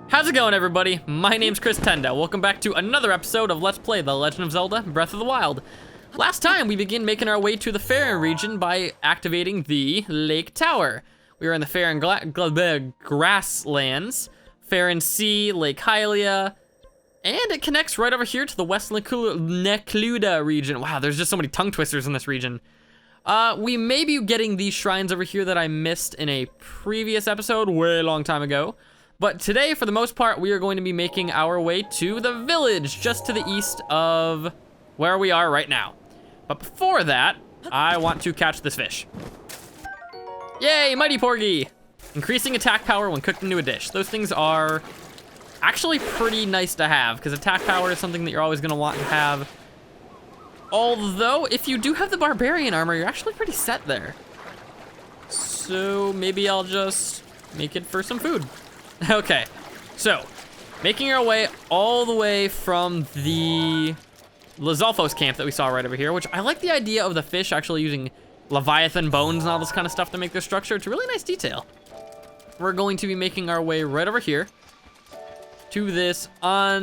How's it going, everybody? My name's Chris Tenda. Welcome back to another episode of Let's Play The Legend of Zelda Breath of the Wild. Last time, we began making our way to the Faron region by activating the Lake Tower. We were in the Faron Grasslands, Faron Sea, Lake Hylia, and it connects right over here to the West Necluda region. Wow, there's just so many tongue twisters in this region. We may be getting these shrines over here that I missed in a previous episode way long time ago. But today, for the most part, we are going to be making our way to the village just to the east of where we are right now. But before that, I want to catch this fish. Yay, Mighty Porgy! Increasing attack power when cooked into a dish. Those things are actually pretty nice to have, because attack power is something that you're always gonna want to have. Although, if you do have the barbarian armor, you're actually pretty set there. So maybe I'll just make it for some food. Okay, so making our way all the way from the Lizalfos camp that we saw right over here, which I like the idea of the fish actually using Leviathan bones and all this kind of stuff to make their structure. It's a really nice detail. We're going to be making our way right over here to this I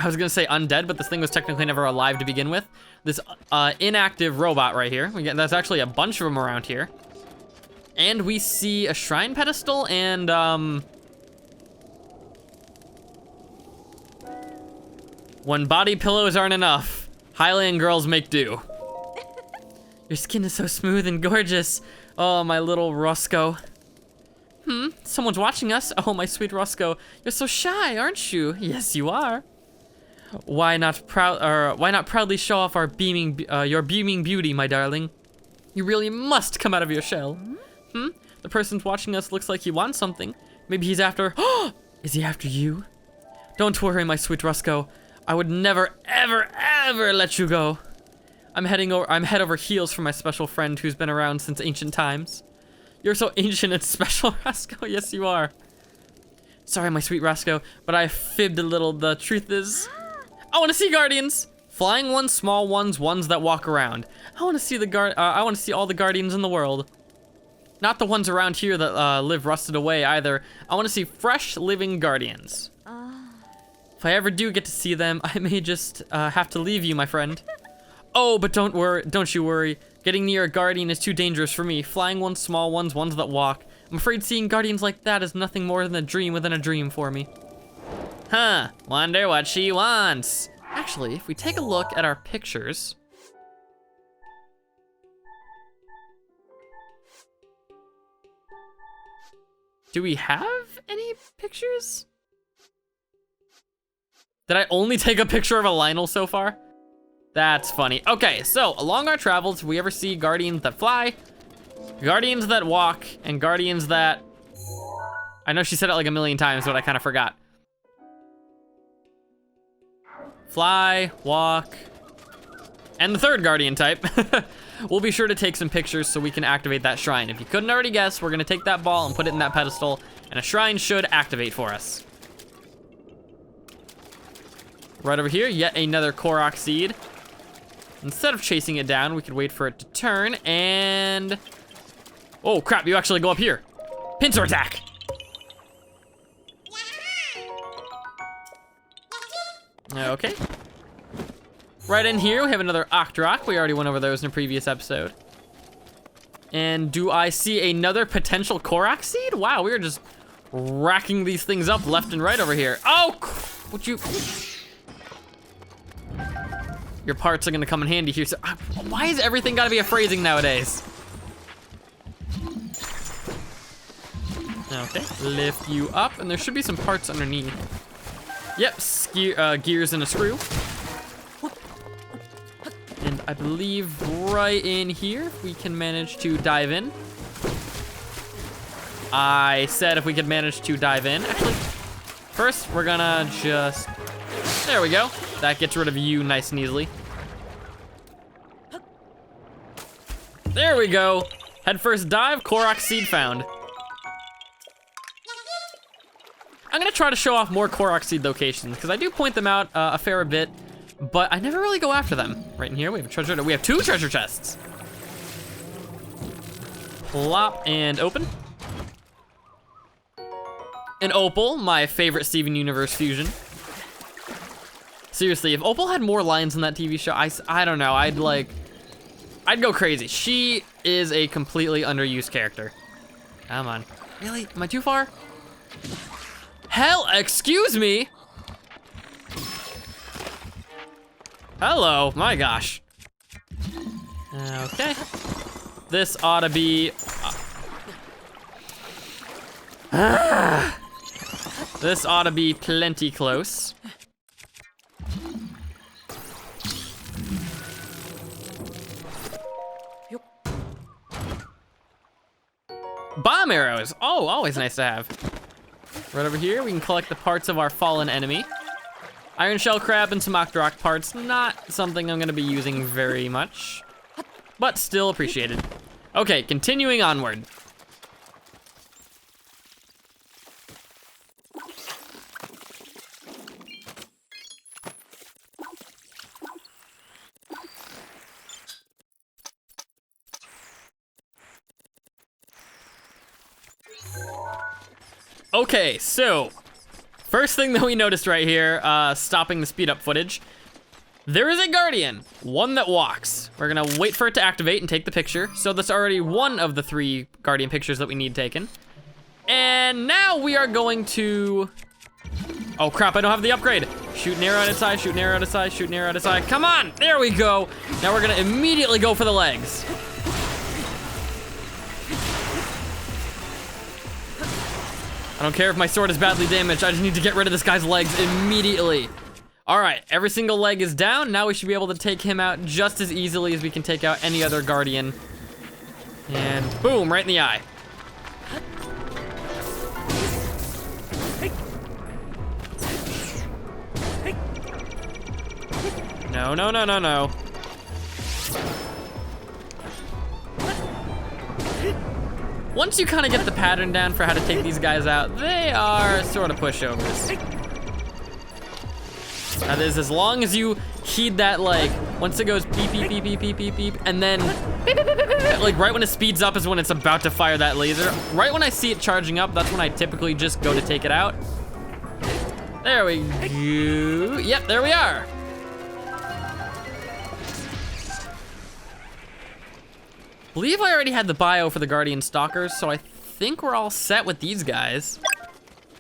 was gonna say undead, but this thing was technically never alive to begin with. This inactive robot right here. There's actually a bunch of them around here. And we see a shrine pedestal and when body pillows aren't enough, Hylian girls make do. Your skin is so smooth and gorgeous. Oh, my little Roscoe. Someone's watching us. Oh, my sweet Roscoe. You're so shy, aren't you? Yes, you are. Why not proudly show off our your beaming beauty, my darling? You really must come out of your shell. The person's watching us looks like he wants something. Maybe he's after. Is he after you? Don't worry, my sweet Roscoe. I would never, ever, ever let you go. I'm head over heels for my special friend who's been around since ancient times. You're so ancient and special, Roscoe. Yes, you are. Sorry, my sweet Roscoe, but I fibbed a little. The truth is, I want to see guardians. Flying ones, small ones, ones that walk around. I want to see I want to see all the guardians in the world. Not the ones around here that live rusted away either. I want to see fresh, living guardians. If I ever do get to see them, I may just have to leave you, my friend. Oh, but don't you worry. Getting near a guardian is too dangerous for me. Flying ones, small ones, ones that walk. I'm afraid seeing guardians like that is nothing more than a dream within a dream for me. Huh, wonder what she wants. Actually, if we take a look at our pictures. Do we have any pictures? Did I only take a picture of a Lionel so far? That's funny. Okay, so along our travels, if we ever see guardians that fly, guardians that walk, and guardians that... I know she said it like a million times, but I kind of forgot. Fly, walk, and the third guardian type. We'll be sure to take some pictures so we can activate that shrine. If you couldn't already guess, we're gonna take that ball and put it in that pedestal, and a shrine should activate for us. Right over here, yet another Korok seed. Instead of chasing it down, we could wait for it to turn and... Oh crap, you actually go up here. Pincer attack. Okay. Right in here, we have another Octorok. We already went over those in a previous episode. And do I see another potential Korok seed? Wow, we are just racking these things up left and right over here. Oh, would you... Your parts are gonna come in handy here. So, why is everything gotta be a phrasing nowadays? Okay, lift you up, and there should be some parts underneath. Yep, gears and a screw. And I believe right in here, we can manage to dive in. I said if we could manage to dive in. Actually, first, we're gonna just... There we go. That gets rid of you nice and easily. There we go. Head first dive, Korok seed found. I'm gonna try to show off more Korok seed locations because I do point them out a fair bit, but I never really go after them. Right in here, we have a treasure. We have 2 treasure chests. Plop and open. And Opal, my favorite Steven Universe fusion. Seriously, if Opal had more lines in that TV show, I don't know, I'd go crazy. She is a completely underused character. Come on. Really? Am I too far? Hell, excuse me? Hello, my gosh. Okay. This ought to be... This ought to be plenty close. Bomb arrows. Oh, always nice to have. Right over here, we can collect the parts of our fallen enemy. Iron shell crab and some Octorok parts. Not something I'm gonna be using very much, but still appreciated. Okay, continuing onward. Okay, so first thing that we noticed right here, stopping the speed up footage, there is a guardian, one that walks. We're gonna wait for it to activate and take the picture. So that's already one of the 3 guardian pictures that we need taken. And now we are going to, oh crap, I don't have the upgrade. Shoot an arrow at its eye, shoot an arrow at its eye, shoot an arrow at its eye. Come on, there we go. Now we're gonna immediately go for the legs. I don't care if my sword is badly damaged, I just need to get rid of this guy's legs immediately. All right, every single leg is down. Now we should be able to take him out just as easily as we can take out any other guardian. And boom, right in the eye. No, no, no, no, no. Once you kind of get the pattern down for how to take these guys out, they are sort of pushovers. That is, as long as you heed that, like, once it goes beep, beep, beep, beep, beep, beep, beep, and then beep, beep, beep, beep, beep, like right when it speeds up is when it's about to fire that laser. Right when I see it charging up, that's when I typically just go to take it out. There we go. Yep, there we are. I believe I already had the bio for the Guardian Stalkers, so I think we're all set with these guys.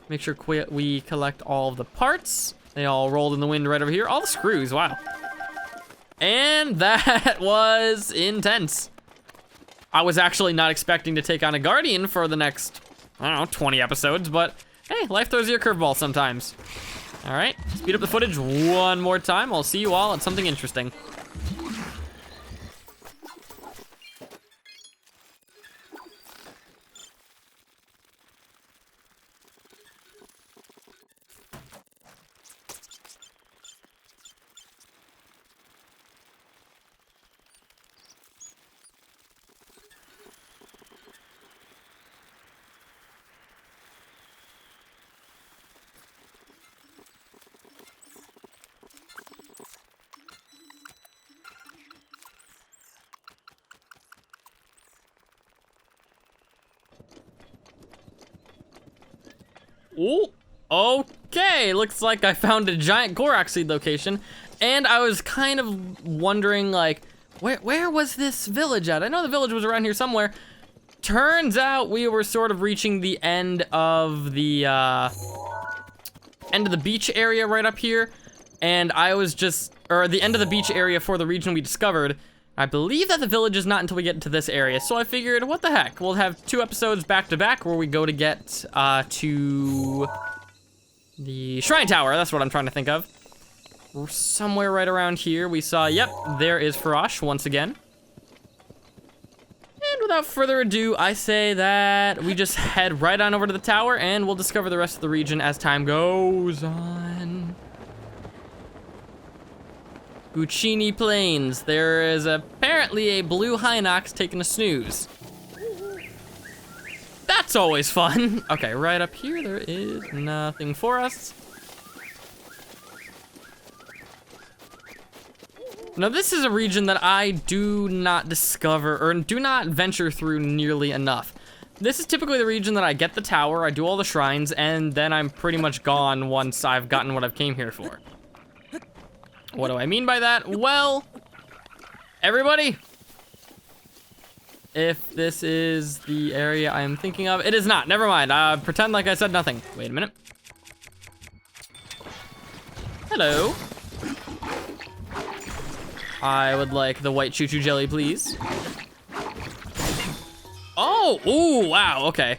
Make sure we collect all of the parts. They all rolled in the wind right over here. All the screws, wow. And that was intense. I was actually not expecting to take on a Guardian for the next, I don't know, 20 episodes, but hey, life throws you a curveball sometimes. All right, speed up the footage one more time. I'll see you all at something interesting. Ooh, okay, looks like I found a giant Korok seed location, and I was kind of wondering, like, where was this village at? I know the village was around here somewhere. Turns out we were sort of reaching the end of the beach area right up here, and I was just, or the end of the beach area for the region we discovered. I believe that the village is not until we get to this area, so I figured, what the heck? We'll have 2 episodes back to back where we go to get to the Shrine Tower. That's what I'm trying to think of. Somewhere right around here, we saw, yep, there is Farosh once again. And without further ado, I say that we just head right on over to the tower and we'll discover the rest of the region as time goes on. Guccini Plains. There is apparently a blue Hinox taking a snooze. That's always fun. Okay, right up here, there is nothing for us. Now, this is a region that I do not discover or do not venture through nearly enough. this is typically the region that I get the tower, I do all the shrines, and then I'm pretty much gone once I've gotten what I've came here for. What do I mean by that? Well, everybody, if this is the area I'm thinking of, it is not. Never mind. Pretend like I said nothing. Wait a minute. Hello. I would like the white choo-choo jelly, please. Oh, ooh, wow, okay.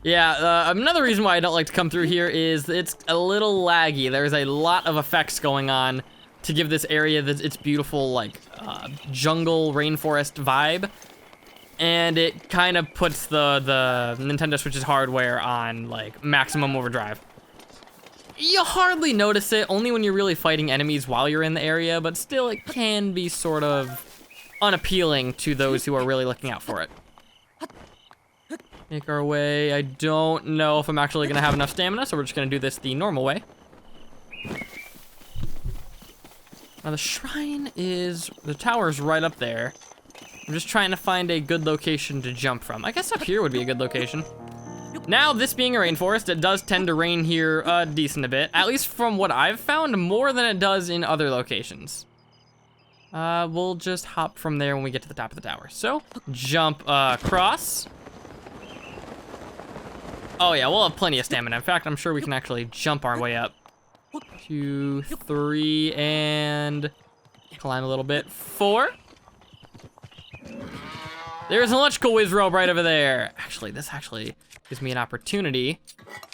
Yeah, another reason why I don't like to come through here is it's a little laggy. There's a lot of effects going on to give this area its beautiful, like, jungle rainforest vibe. And it kind of puts the Nintendo Switch's hardware on, like, maximum overdrive. You hardly notice it, only when you're really fighting enemies while you're in the area, but still it can be sort of unappealing to those who are really looking out for it. Make our way. I don't know if I'm actually gonna have enough stamina, so we're just gonna do this the normal way. Now the shrine is, the tower's right up there. I'm just trying to find a good location to jump from. I guess up here would be a good location. Now, this being a rainforest, it does tend to rain here a decent a bit. At least from what I've found, more than it does in other locations. We'll just hop from there when we get to the top of the tower. So, jump across. Oh yeah, we'll have plenty of stamina. In fact, I'm sure we can actually jump our way up. 2, 3, and climb a little bit. 4. There's an electrical whiz robe right over there. Actually, this actually gives me an opportunity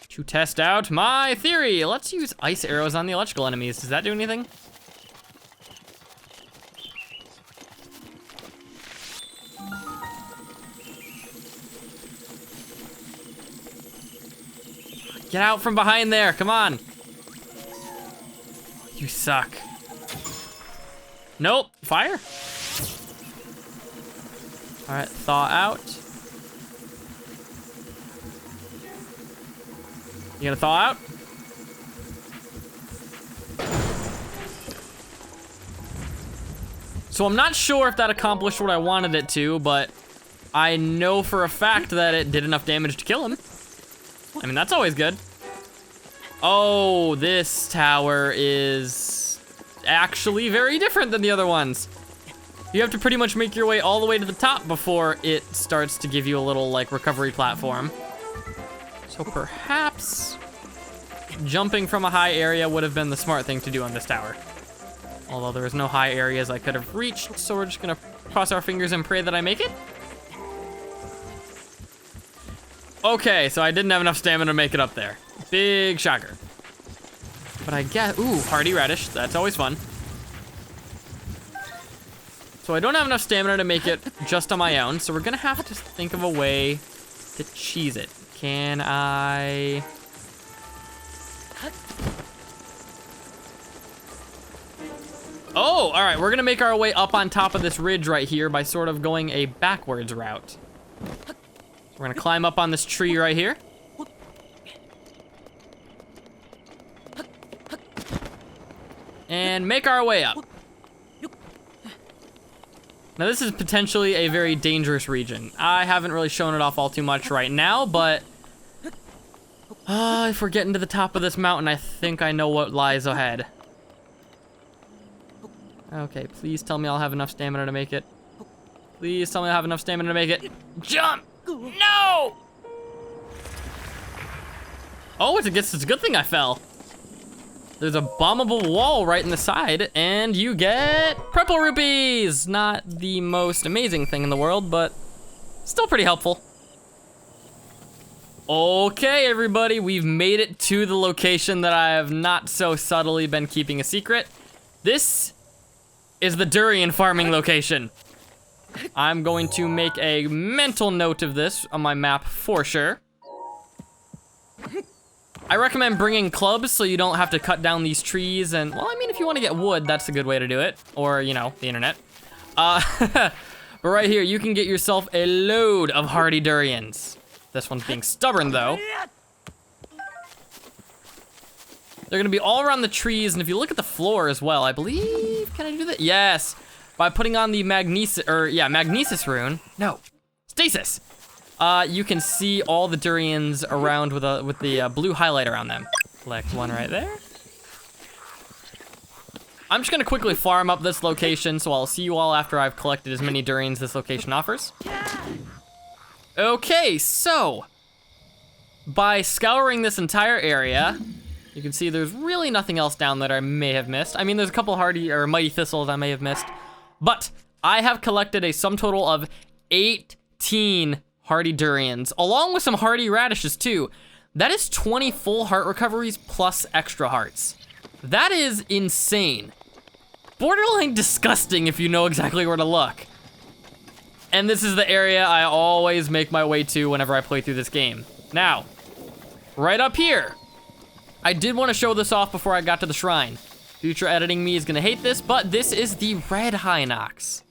to test out my theory. Let's use ice arrows on the electrical enemies. Does that do anything? Get out from behind there, come on. You suck. Nope, fire. All right, thaw out. You gonna thaw out? So I'm not sure if that accomplished what I wanted it to, but I know for a fact that it did enough damage to kill him. I mean, that's always good. Oh, this tower is actually very different than the other ones. You have to pretty much make your way all the way to the top before it starts to give you a little, like, recovery platform. So perhaps jumping from a high area would have been the smart thing to do on this tower. Although there was no high areas I could have reached, so we're just gonna cross our fingers and pray that I make it. Okay, so I didn't have enough stamina to make it up there. Big shocker. But I guess, ooh, hardy radish, that's always fun. So I don't have enough stamina to make it just on my own, so we're gonna have to think of a way to cheese it. Can I? Oh, all right, we're gonna make our way up on top of this ridge right here by sort of going a backwards route. We're gonna climb up on this tree right here. And make our way up. Now this is potentially a very dangerous region. I haven't really shown it off all too much right now, but if we're getting to the top of this mountain, I think I know what lies ahead. Okay, please tell me I'll have enough stamina to make it. Please tell me I'll have enough stamina to make it. Jump! No! Oh, it's a good thing I fell. There's a bombable wall right in the side, and you get purple rupees. Not the most amazing thing in the world, but still pretty helpful. Okay, everybody, we've made it to the location that I have not so subtly been keeping a secret. This is the durian farming location. I'm going to make a mental note of this on my map for sure. I recommend bringing clubs so you don't have to cut down these trees and, well, I mean, if you want to get wood, that's a good way to do it. Or, you know, the internet. But right here, you can get yourself a load of hardy durians. This one's being stubborn, though. They're gonna be all around the trees, and if you look at the floor as well, I believe, can I do that? Yes, by putting on the magnesis rune. No, stasis. You can see all the durians around with the blue highlight around them. Collect one right there. I'm just gonna quickly farm up this location, so I'll see you all after I've collected as many durians this location offers. Okay, so by scouring this entire area, you can see there's really nothing else down that I may have missed. I mean, there's a couple hardy or mighty thistles I may have missed, but I have collected a sum total of 18 hardy durians, along with some hardy radishes too. That is 20 full heart recoveries plus extra hearts. That is insane. Borderline disgusting if you know exactly where to look. And this is the area I always make my way to whenever I play through this game. Now, right up here, I did want to show this off before I got to the shrine. Future editing me is gonna hate this, but this is the red Hinox.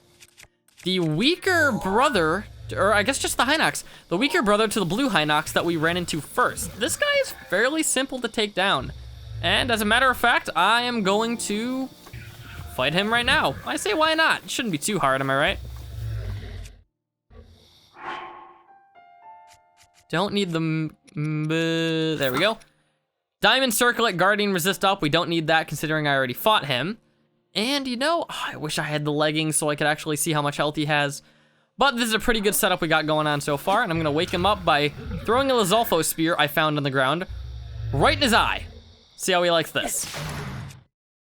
The weaker brother, or I guess just the Hinox, the weaker brother to the blue Hinox that we ran into first. This guy is fairly simple to take down. And as a matter of fact, I am going to fight him right now. I say why not? It shouldn't be too hard, am I right? Don't need the, there we go. Diamond Circlet, Guardian Resist Up, we don't need that considering I already fought him. And you know, I wish I had the leggings so I could actually see how much health he has. But this is a pretty good setup we got going on so far, and I'm gonna wake him up by throwing a Lizalfo spear I found on the ground right in his eye. See how he likes this.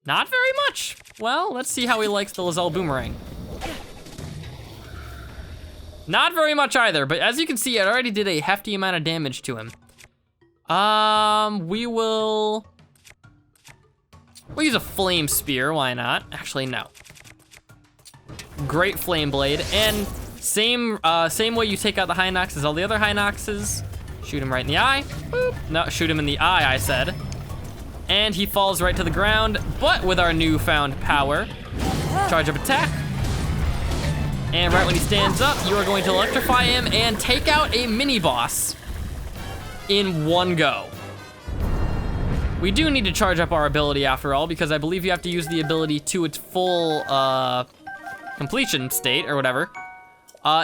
Not very much. Well, let's see how he likes the Lizal boomerang. Not very much either, but as you can see, it already did a hefty amount of damage to him. We'll use a flame spear, why not? Actually, no. Great flame blade, and same way you take out the Hinox as all the other Hinoxes. Shoot him right in the eye. Boop. No, shoot him in the eye, I said. And he falls right to the ground, but with our newfound power, charge up attack. And right when he stands up, you are going to electrify him and take out a mini boss in one go. We do need to charge up our ability after all, because I believe you have to use the ability to its full completion state or whatever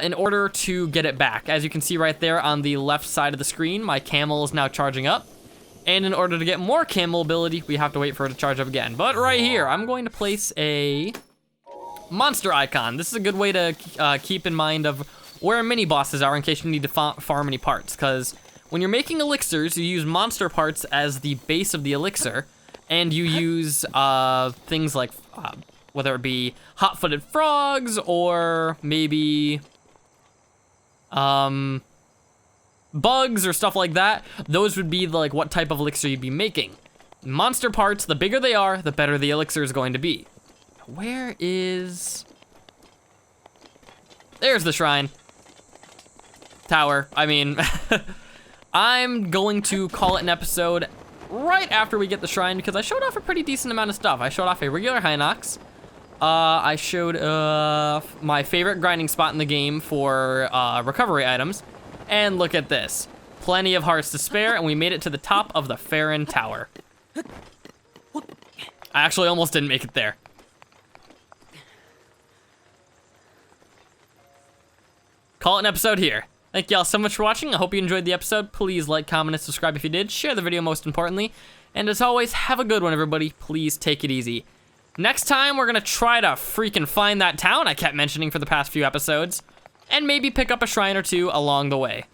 in order to get it back. As you can see right there on the left side of the screen, my camel is now charging up. And in order to get more camel ability, we have to wait for it to charge up again. But right here, I'm going to place a monster icon. This is a good way to keep in mind of where mini bosses are in case you need to farm any parts. Because when you're making elixirs, you use monster parts as the base of the elixir. And you use things like, whether it be hot-footed frogs or maybe bugs or stuff like that. Those would be like what type of elixir you'd be making. Monster parts, the bigger they are, the better the elixir is going to be. Where is... There's the shrine. Tower, I mean. I'm going to call it an episode right after we get the shrine because I showed off a pretty decent amount of stuff. I showed off a regular Hinox. I showed my favorite grinding spot in the game for recovery items. And look at this. Plenty of hearts to spare, and we made it to the top of the Farron Tower. I actually almost didn't make it there. Call it an episode here. Thank y'all so much for watching. I hope you enjoyed the episode. Please like, comment, and subscribe if you did. Share the video most importantly. And as always, have a good one, everybody. Please take it easy. Next time, we're gonna try to freaking find that town I kept mentioning for the past few episodes. And maybe pick up a shrine or two along the way.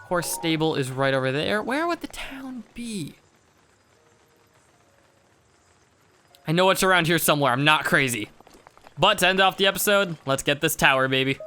Horse stable is right over there. Where would the town be? I know it's around here somewhere. I'm not crazy. But to end off the episode, let's get this tower, baby.